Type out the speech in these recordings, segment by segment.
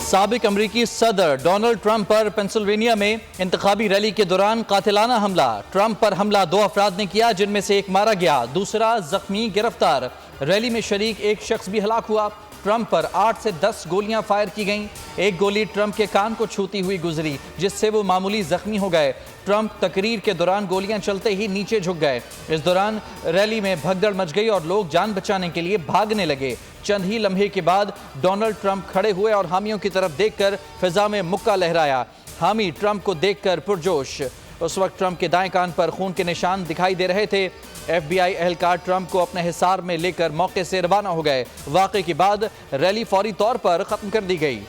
साबिक अमरीकी सदर डोनाल्ड ट्रंप पर पेंसिल्वेनिया में इंतखाबी रैली के दौरान कातिलाना हमला। ट्रंप पर हमला 2 अफराद ने किया, जिनमें से एक मारा गया, दूसरा जख्मी गिरफ्तार। रैली में शरीक एक शख्स भी हलाक हुआ। ट्रंप पर 8 से 10 गोलियां फायर की गईं। एक गोली ट्रंप के कान को छूती हुई गुजरी, जिससे वो मामूली जख्मी हो गए। ट्रंप तकरीर के दौरान गोलियां चलते ही नीचे झुक गए। इस दौरान रैली में भगदड़ मच गई और लोग जान बचाने के लिए भागने लगे। चंद ही लम्हे के बाद डोनाल्ड ट्रंप खड़े हुए और हामियों की तरफ देखकर फिजा में मुक्का लहराया। हामी ट्रंप को देखकर पुरजोश। उस वक्त ट्रंप के दाएं कान पर खून के निशान दिखाई दे रहे थे। FBI एहलकार ट्रंप को अपने हिसार में लेकर मौके से रवाना हो गए। वाक़े के बाद रैली फौरी तौर पर खत्म कर दी गई।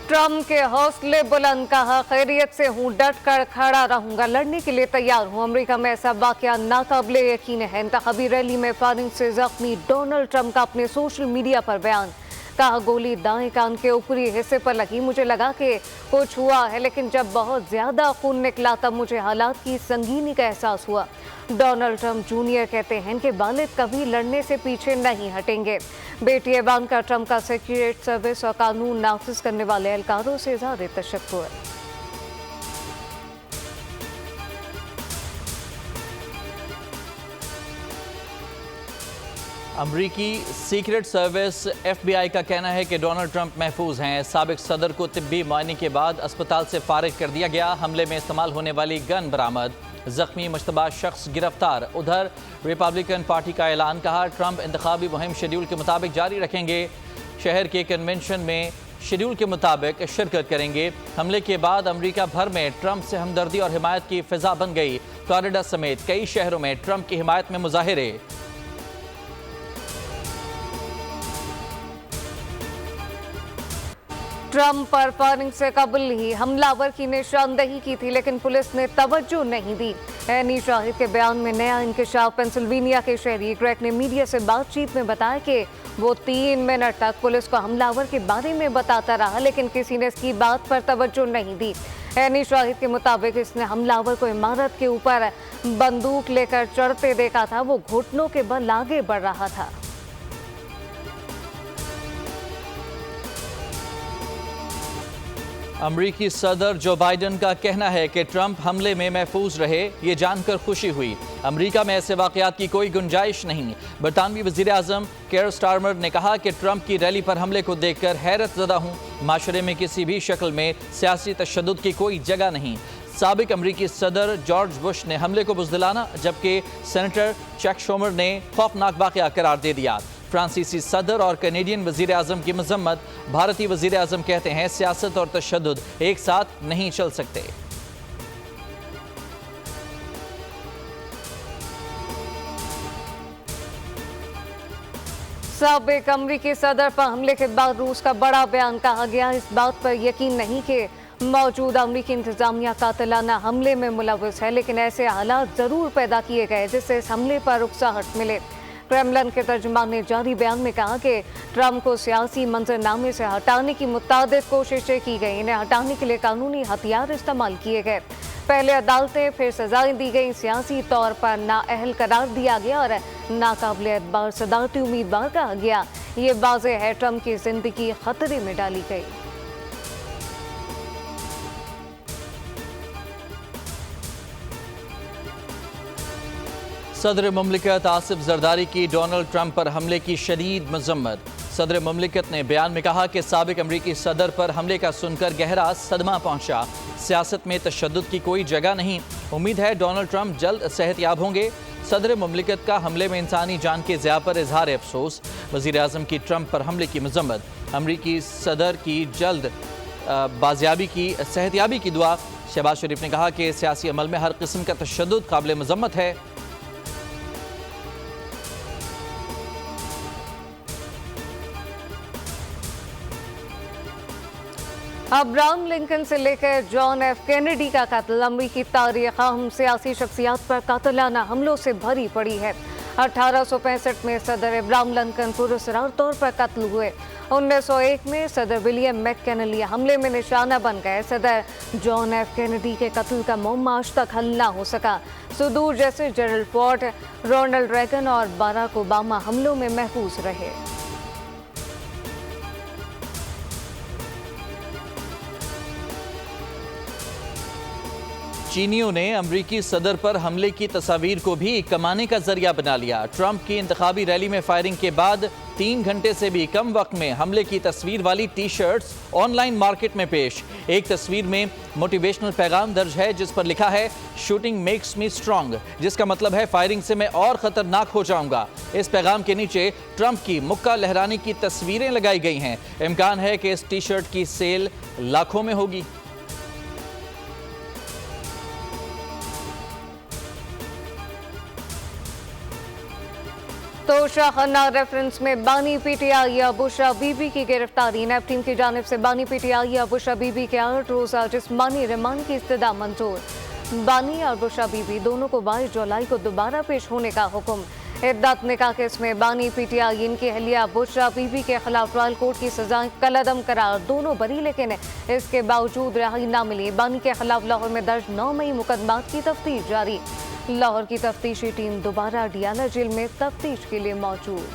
ट्रंप के हौसले बुलंद, कहा खैरियत से हूं, डट कर खड़ा रहूंगा, लड़ने के लिए तैयार हूं। अमेरिका में ऐसा वाकया नाकाबिले यकीन है। इंतखाबी रैली में फायरिंग से जख्मी डोनाल्ड ट्रंप का अपने सोशल मीडिया पर बयान। कहा गोली दाएं कान के ऊपरी हिस्से पर लगी, मुझे लगा कि कुछ हुआ है, लेकिन जब बहुत ज्यादा खून निकला तब मुझे हालात की संगीनी का एहसास हुआ। डोनाल्ड ट्रंप जूनियर कहते हैं कि वालिद कभी लड़ने से पीछे नहीं हटेंगे। बेटी इवांका ट्रंप का सीक्रेट सर्विस और कानून नाफिज करने वाले एहलकारों से इज़हार तशक्कुर है। अमरीकी सीक्रेट सर्विस FBI का कहना है कि डोनाल्ड ट्रंप महफूज हैं। साबिक सदर को तिब्बी मुआयने के बाद अस्पताल से फारिग कर दिया गया। हमले में इस्तेमाल होने वाली गन बरामद। जख्मी मुश्तबा शख्स गिरफ्तार। उधर रिपब्लिकन पार्टी का ऐलान। कहा ट्रंप इंतखाबी मुहिम शेड्यूल के मुताबिक जारी रखेंगे। शहर के कन्वेंशन में शेड्यूल के मुताबिक शिरकत करेंगे। हमले के बाद अमेरिका भर में ट्रंप से हमदर्दी और हिमायत की फिजा बन गई। फ्लोरिडा समेत कई शहरों में ट्रंप की हिमायत में मुजाहिरे। ट्रंप पर फायरिंग से कबल ही हमलावर की निशानदेही की थी, लेकिन पुलिस ने तवज्जो नहीं दी। एनी शाहिद के बयान में नया इंकशाफ। पेंसिल्वेनिया के शहरी ग्रेग ने मीडिया से बातचीत में बताया कि वो 3 मिनट तक पुलिस को हमलावर के बारे में बताता रहा, लेकिन किसी ने इसकी बात पर तवज्जो नहीं दी। एनी शाहिद के मुताबिक इसने हमलावर को इमारत के ऊपर बंदूक लेकर चढ़ते देखा था। वो घुटनों के बल आगे बढ़ रहा था। अमरीकी सदर जो बाइडन का कहना है कि ट्रंप हमले में महफूज रहे। ये जानकर खुशी हुई। अमरीका में ऐसे वाकयात की कोई गुंजाइश नहीं। बरतानवी वज़ीर आज़म केयर स्टारमर ने कहा कि ट्रंप की रैली पर हमले को देखकर हैरत ज़दा हूँ। माशरे में किसी भी शक्ल में सियासी तशद्दुद की कोई जगह नहीं। साबिक अमरीकी सदर जॉर्ज बुश ने हमले को बुज़दिलाना, जबकि सेनेटर चक शूमर ने खौफनाक वाकया करार दे दिया। फ्रांसीसी सदर और कैनेडियन वजीर आजम की मजम्मत। भारतीय वजीर आजम कहते हैं सियासत और तशद्दुद एक साथ नहीं चल सकते। साबिक अमरीकी सदर पर हमले के बाद रूस का बड़ा बयान। कहा गया इस बात पर यकीन नहीं कि मौजूदा अमरीकी इंतजामिया कातिलाना हमले में मुलव्वस है, लेकिन ऐसे हालात जरूर पैदा किए गए जिससे इस हमले पर रुखसाहट मिले। क्रेमलिन के तर्जुमान ने जारी बयान में कहा कि ट्रंप को सियासी मंजरनामे से हटाने की मुतादिद कोशिशें की गई। इन्हें हटाने के लिए कानूनी हथियार इस्तेमाल किए गए। पहले अदालतें, फिर सजाएं दी गई। सियासी तौर पर नाअहल करार दिया गया और नाकाबिल एतबार सदारती उम्मीदवार कहा गया। ये वाज़ेह है ट्रंप की जिंदगी खतरे में डाली गई। सदर मुमलिकत आसिफ जरदारी की डोनाल्ड ट्रंप पर हमले की शदीद मजम्मत। सदर मुमलिकत ने बयान में कहा कि साबिक अमरीकी सदर पर हमले का सुनकर गहरा सदमा पहुंचा। सियासत में तशद्दुद की कोई जगह नहीं। उम्मीद है डोनाल्ड ट्रंप जल्द सेहतयाब होंगे। सदर मुमलिकत का हमले में इंसानी जान के ज़िया पर इजहार अफसोस। वज़ीर आज़म की ट्रंप पर हमले की मजम्मत। अमरीकी सदर की जल्द बाजियाबी की सेहतयाबी की दुआ। शहबाज शरीफ ने कहा कि सियासी अमल में हर किस्म का तशद्दुद काबिल मजम्मत है। अब्राहम लिंकन से लेकर जॉन एफ कैनेडी का कत्ल। अमरीकी तारीख हम सियासी शख्सियात पर कातिलाना हमलों से भरी पड़ी है। 1865 में सदर इब्राहिम लिंकन पुरस्कार तौर पर कत्ल हुए। 1901 में सदर विलियम मैककिनली हमले में निशाना बन गए। सदर जॉन एफ कैनेडी के कत्ल का मुअम्मा आज तक हल न हो सका। सुदूर जैसे जेरल्ड फोर्ड, रोनाल्ड रेगन और बराक ओबामा हमलों में महफूज रहे। चीनियों ने अमरीकी सदर पर हमले की तस्वीर को भी कमाने का जरिया बना लिया। ट्रंप की इंतखाबी रैली में फायरिंग के बाद 3 घंटे से भी कम वक्त में हमले की तस्वीर वाली टी शर्ट्स ऑनलाइन मार्केट में पेश। एक तस्वीर में मोटिवेशनल पैगाम दर्ज है जिस पर लिखा है शूटिंग मेक्स मी स्ट्रांग, जिसका मतलब है फायरिंग से मैं और खतरनाक हो जाऊंगा। इस पैगाम के नीचे ट्रंप की मुक्का लहराने की तस्वीरें लगाई गई हैं। इम्कान है कि इस टी शर्ट की सेल लाखों में होगी। तो शाहना रेफरेंस में बानी पीटीआई बुशरा बीबी की गिरफ्तारी। नैब टीम की जानिब से बानी पीटीआई बुशरा बीबी के 8 रोजा जिस्मानी रिमांड की इस्तदा मंजूर। बानी और बुशरा बीबी दोनों को 22 जुलाई को दोबारा पेश होने का हुक्म। इद्दत निकाह केस में बानी पीटीआई इनकी अहलिया बुशरा बीबी के खिलाफ ट्रायल कोर्ट की सजाएं कलअदम करार। दोनों बरी लेकिन इसके बावजूद रिहाई न मिली। बानी के खिलाफ लाहौर में दर्ज 9 मई मुकदमात की तफ्तीश जारी। लाहौर की तफ्तीशी टीम दोबारा डियाला जेल में तफ्तीश के लिए मौजूद।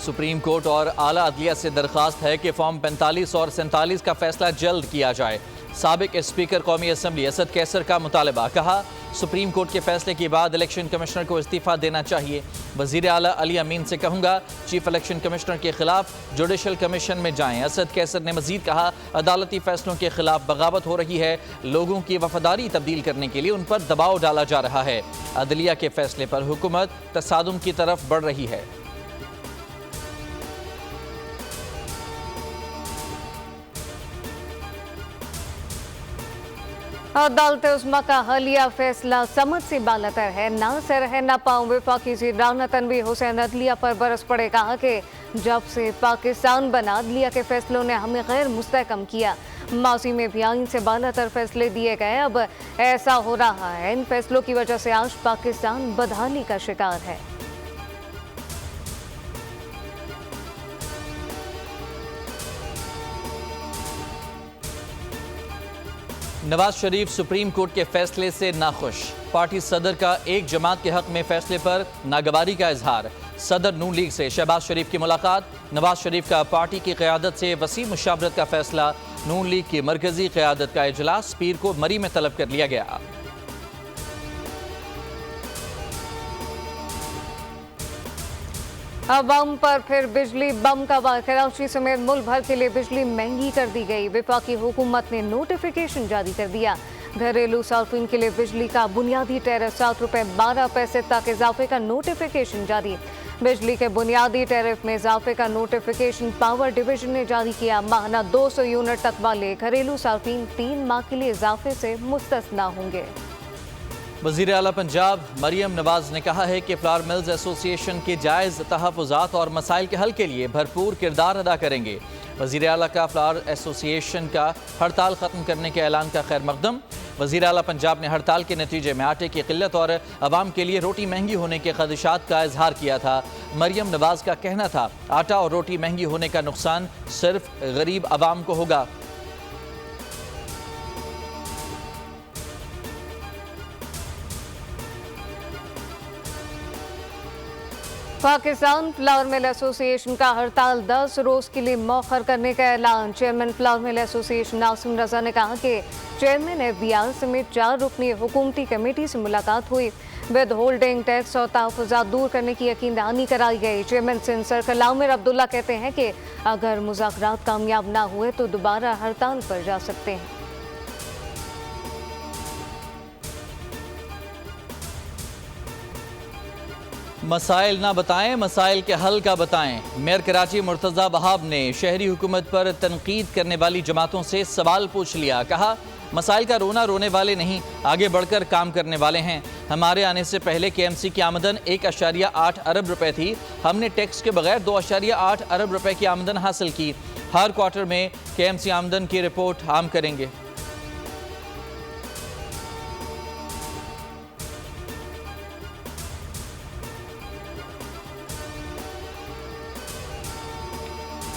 सुप्रीम कोर्ट और आला अदलिया से दरखास्त है कि फॉर्म 45 और 47 का फैसला जल्द किया जाए। साबिक स्पीकर कौमी असम्बली असद कैसर का मुतालबा। कहा सुप्रीम कोर्ट के फैसले के बाद इलेक्शन कमिश्नर को इस्तीफा देना चाहिए। वजीर आला अली अमीन से कहूंगा चीफ इलेक्शन कमिश्नर के खिलाफ जुडिशल कमीशन में जाएं। असद कैसर ने मजीद कहा अदालती फैसलों के खिलाफ बगावत हो रही है। लोगों की वफादारी तब्दील करने के लिए उन पर दबाव डाला जा रहा है। अदलिया के फैसले पर हुकूमत तसादुम की तरफ बढ़ रही है। अदालत उस्मा का हालिया फैसला समझ से बालतर है। ना से रह ना पाऊं वफाकी राना तनवीर हुसैन अदलिया पर बरस पड़े। कहा कि जब से पाकिस्तान बना अदलिया के फैसलों ने हमें गैर मुस्तहकम किया। माजी में भी आइन से बालातर फैसले दिए गए। अब ऐसा हो रहा है इन फैसलों की वजह से आज पाकिस्तान बदहाली का शिकार है। नवाज शरीफ सुप्रीम कोर्ट के फैसले से नाखुश। पार्टी सदर का एक जमात के हक में फैसले पर नागवारी का इजहार। सदर नून लीग से शहबाज शरीफ की मुलाकात। नवाज शरीफ का पार्टी की क़यादत से वसी मुशावरत का फैसला। नून लीग की मरकजी क़यादत का इजलास पीर को मरी में तलब कर लिया गया। अवाम पर फिर बिजली बम का वार। कराची समेत मुल्क भर के लिए बिजली महंगी कर दी गई। वफाकी हुकूमत ने नोटिफिकेशन जारी कर दिया। घरेलू सार्फिन के लिए बिजली का बुनियादी टैरिफ 7 रुपये 12 पैसे तक इजाफे का नोटिफिकेशन जारी। बिजली के बुनियादी टैरिफ में इजाफे का नोटिफिकेशन पावर डिवीजन ने जारी किया। माहाना 200 यूनिट तक वाले घरेलू सार्फिन 3 माह के लिए इजाफे से मुस्तस्ना होंगे। वज़ीर आला पंजाब मरियम नवाज ने कहा है कि फ्लावर मिल्स एसोसिएशन के जायज़ तहफ़्फ़ुज़ात और मसाइल के हल के लिए भरपूर किरदार अदा करेंगे। वज़ीर आला का फ्लावर एसोसिएशन का हड़ताल ख़त्म करने के ऐलान का खैर मकदम। वज़ीर आला पंजाब ने हड़ताल के नतीजे में आटे की किल्लत और आवाम के लिए रोटी महंगी होने के खदशात का इजहार किया था। मरियम नवाज का कहना था आटा और रोटी महंगी होने का नुकसान सिर्फ गरीब आवाम को होगा। पाकिस्तान फ्लावर मिल एसोसिएशन का हड़ताल 10 रोज के लिए मौखर करने का ऐलान। चेयरमैन फ्लावर मिल एसोसिएशन नासिम रजा ने कहा कि चेयरमैन एफबीआर समेत 4 रुकनी हुकूमती कमेटी से मुलाकात हुई। विद होल्डिंग टैक्स और तहफ़्फ़ुज़ात दूर करने की यकीन दहानी कराई गई। चेयरमैन सिंध सर्कल आमिर अब्दुल्ला कहते हैं कि अगर मुज़ाकरात कामयाब ना हुए तो दोबारा हड़ताल पर जा सकते हैं। मसाइल ना बताएं, मसाइल के हल का बताएं। मेयर कराची मुर्तज़ा वहाब ने शहरी हुकूमत पर तनकीद करने वाली जमातों से सवाल पूछ लिया। कहा मसाइल का रोना रोने वाले नहीं, आगे बढ़कर काम करने वाले हैं। हमारे आने से पहले KMC की आमदन 1.8 अरब रुपए थी। हमने टैक्स के बगैर 2.8 अरब रुपए की आमदन हासिल की। हर क्वार्टर में KMC आमदन की रिपोर्ट आम करेंगे।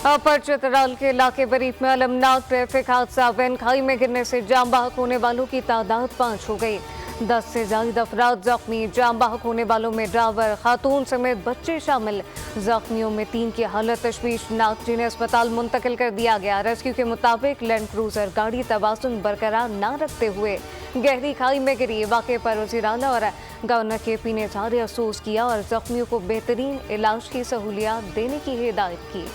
अपर चित्राल के इलाके बरीफ में अलमनाक ट्रैफिक हादसा। वैन खाई में गिरने से जाम बाहक होने वालों की तादाद 5 हो गई। 10 से ज्यादा अफराद जख्मी। जाम बाहक होने वालों में ड्राइवर, खातून समेत बच्चे शामिल। जख्मियों में 3 की हालत तशवीशनाक, जिन्हें अस्पताल मुंतकिल कर दिया गया। रेस्क्यू के मुताबिक लैंड क्रूजर गाड़ी तवाज़ुन बरकरार न रखते हुए गहरी खाई में गिरी। वाक़े पर वज़ीर आला और गवर्नर KP ने इज़हार अफसोस किया और जख्मियों को बेहतरीन इलाज की सहूलियात देने की हिदायत की।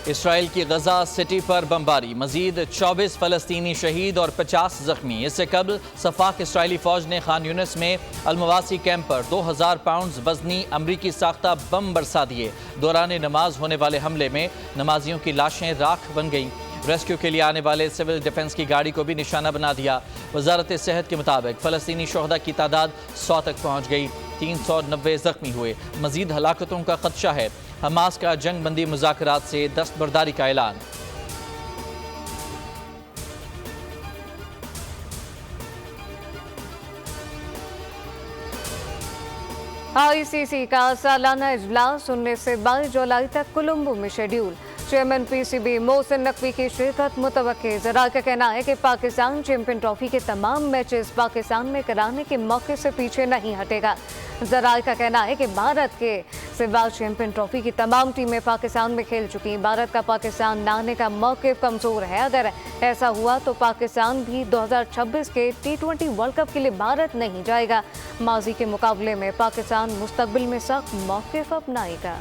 इसराइल की गजा सिटी पर बमबारी, मजीद 24 फलस्तीनी शहीद और 50 जख्मी। इससे कबल सफाक इसराइली फौज ने खान यूनिस में अलमवासी कैंप पर 2000 पाउंड वजनी अमरीकी साख्ता बम बरसा दिए। दौरान नमाज होने वाले हमले में नमाजियों की लाशें राख बन गईं। रेस्क्यू के लिए आने वाले सिविल डिफेंस की गाड़ी को भी निशाना बना दिया। वजारत सेहत के मुताबिक फलस्तीनी शोहदा की तादाद 100 तक पहुँच गई। 390 जख्मी हुए। मजीद हलाकतों का खदशा है। हमास का जंग बंदी मुज़ाकरात से दस्तबरदारी का ऐलान। ICC का सालाना इजलास 19 से 22 जुलाई तक कोलंबो में schedule. Chairman PCB Mohsin Naqvi की शिरकत मुतवक्के। ज़राए का कहना है कि पाकिस्तान चैंपियन ट्रॉफी के तमाम मैचेस पाकिस्तान में कराने के मौके से पीछे नहीं हटेगा। ज़राए का कहना है कि भारत के सिवा चैंपियन ट्रॉफी की तमाम टीमें पाकिस्तान में खेल चुकी। भारत का पाकिस्तान न आने का मौक़िफ़ कमज़ोर है। अगर ऐसा हुआ तो पाकिस्तान भी 2026 के T20 वर्ल्ड कप के लिए भारत नहीं जाएगा। माजी के मुकाबले में पाकिस्तान मुस्तकबिल में सख्त मौक़िफ़ अपनाएगा।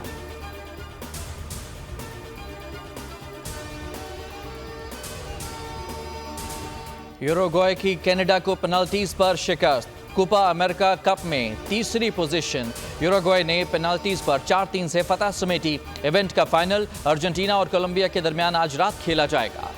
यूरुग्वे की कनाडा को पेनल्टीज पर शिकस्त। कोपा अमेरिका कप में तीसरी पोजीशन। यूरुग्वे ने पेनल्टीज पर 4-3 से फतह समेटी। इवेंट का फाइनल अर्जेंटीना और कोलंबिया के दरमियान आज रात खेला जाएगा।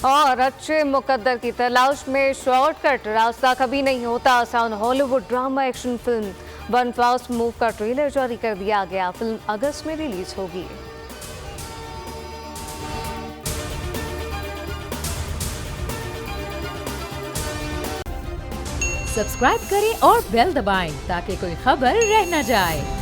और अच्छे मुकद्दर की तलाश में शॉर्टकट रास्ता कभी नहीं होता आसान। Hollywood drama action film one fast move का ट्रेलर जारी कर दिया गया। फिल्म अगस्त में रिलीज होगी। सब्सक्राइब करें और बेल दबाएं ताकि कोई खबर रह न जाए।